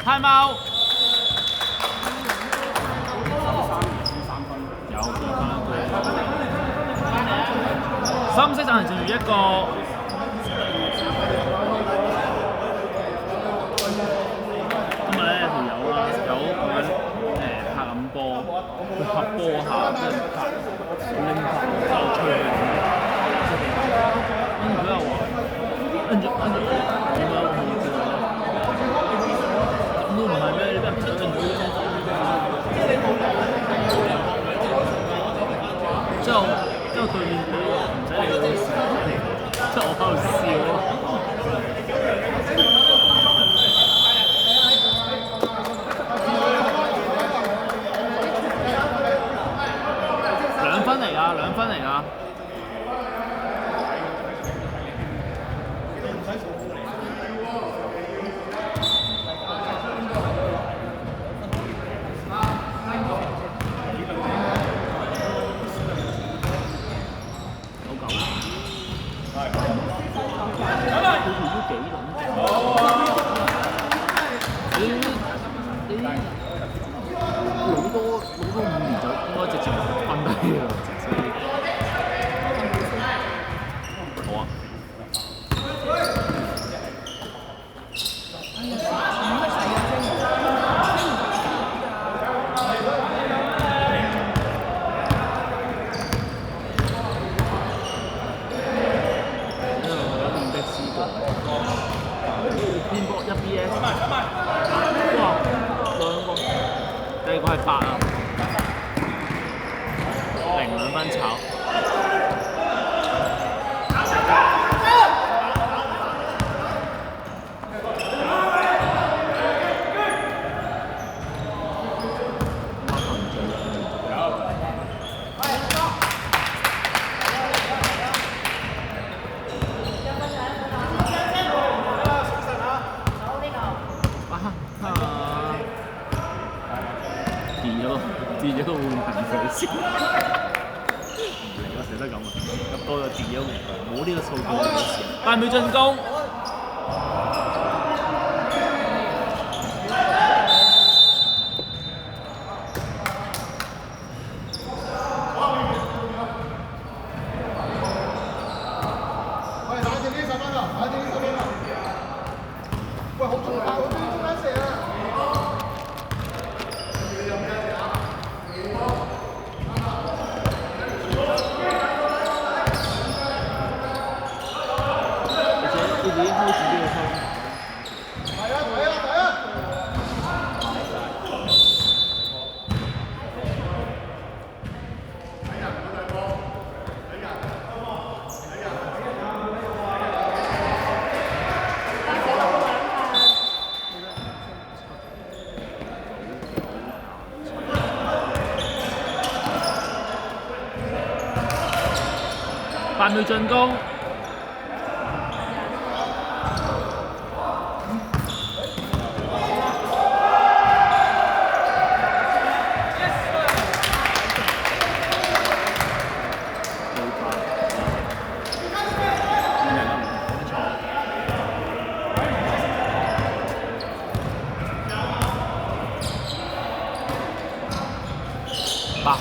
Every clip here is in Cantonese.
太貓有3色暫時剩餘1個。今日咧條友啦，有佢拍緊波，佢拍波下即係拍拎拍就吹，跟住佢又話，跟住點樣好笑咧？咁都唔係咩？你俾人拍咗陣之後對面嗰個唔使理嗰啲事，即係我喺度笑咯。2分嚟㗎，2分嚟㗎。第二個係8啊，0 2分炒。跌咗個換頻佢先，唔嚟我成日都咁啊，入多就跌咗換頻，冇呢個數據。8秒進攻。8秒進攻。8號。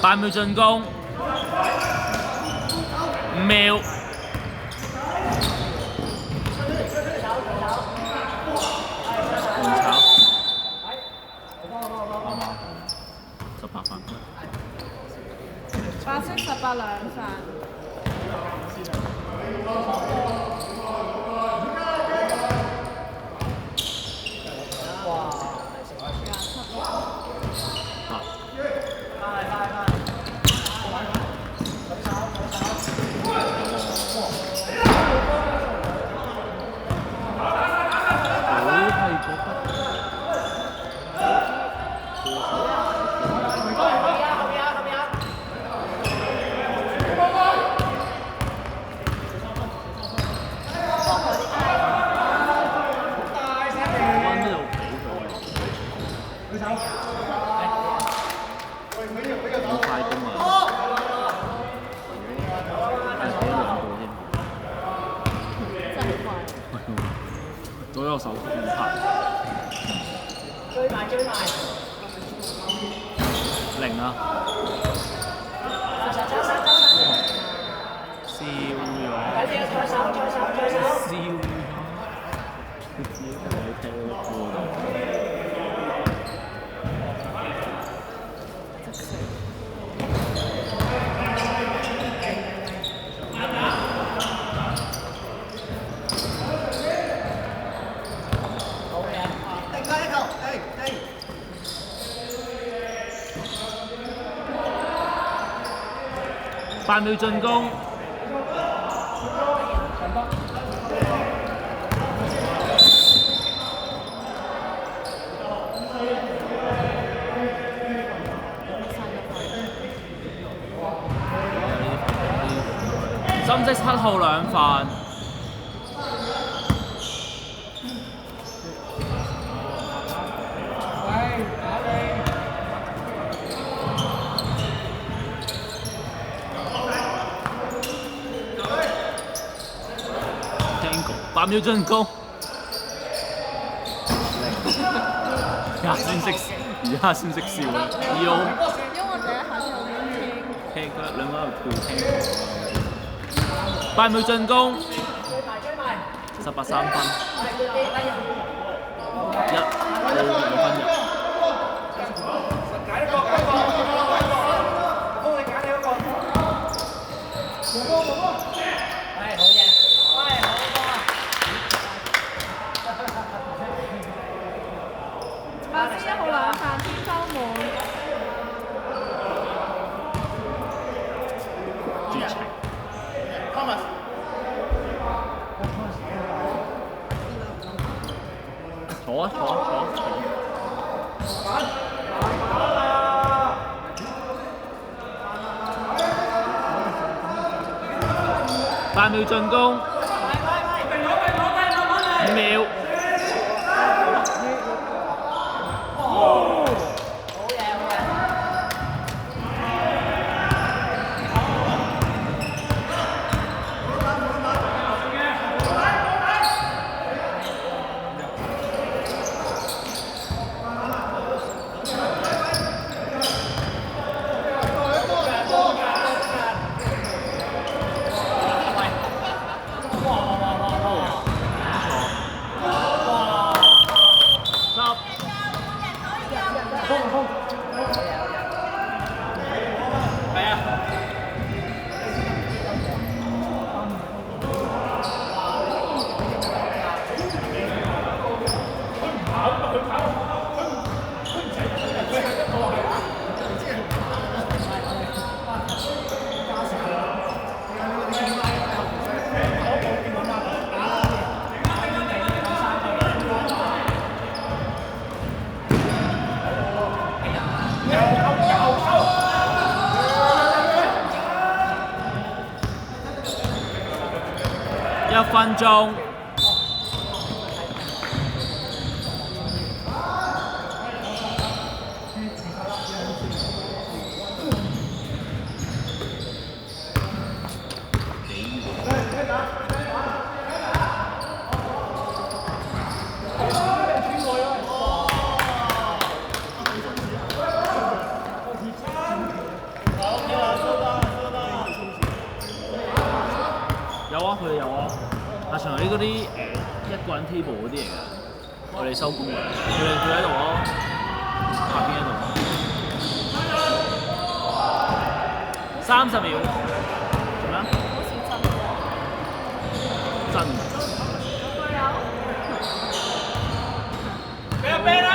8秒進攻，5秒。換炒，啱啱18分。8-18兩飯。左右手互拍，追埋0啊！燒咗，佢自己喺踢波度。8秒進攻，3-7號兩飯。8秒進攻，而家先識笑啦！要因為我第一下就咁傾佢兩個喺度跳傾。8秒進攻，18-3分，1到6分入。8-1號兩飯天收滿。絕情。坐啊！8秒進攻，5秒。1分鐘。嗰啲一個人 table 嗰啲嚟嘅，我哋收工啦，佢喺度咯，下邊喺度。30秒，做咩啊？好似真真。俾一啤啦！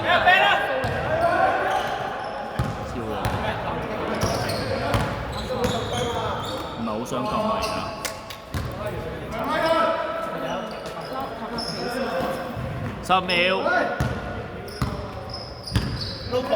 俾一啤啦！笑啊！唔係好想撳啊而家。10秒。老婆。